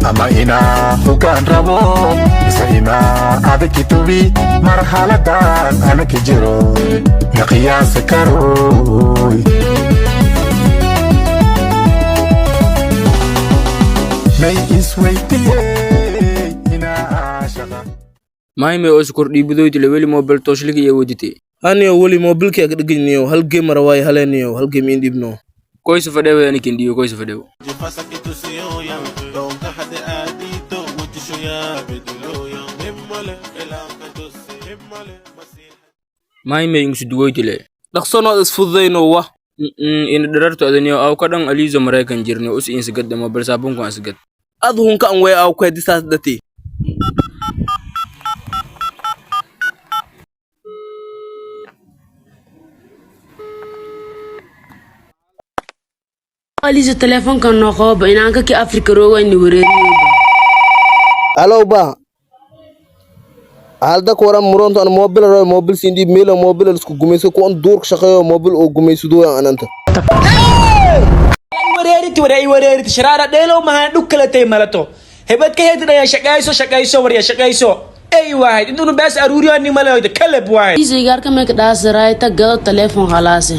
ama inaa hogaan rabo mise inaa adag itubi marxaladan anaka jiro ma qiyaasi karoy may isweydiiyey inaa shaqa maime oo kordhi budoyti weli mobile toshliga iyo wadite aniyo wali mobilka agdhigniyo hal game raway haleniyo hal game indibno koyso fadheeyo ani kindiyo koyso fadheeyo maime ingsu dugoytile dhaqsono isfudayno wa in dararto adaniyo aw kadan alizo maraykan jirno us insagad mobile sabun ko asgad adhun ka an way aw ka disas dati alizo telefonka noqoba inaanka ki Afrika roogayni wareeriyo alo ba halda ko waran muronto an mobil sindi melo mobil isku gumeyso ko on duur shaqeeyo mobil oo gumeyso do ananta wareeriti sharaara dheelo mahan dhukalatay malato hebad ka heedaya shaqayso wariya shaqayso ay waahid intuu baas aruuriyo ni malayo kalab waahid isigaarka meek dhaasaraay ta gado telefon khalaas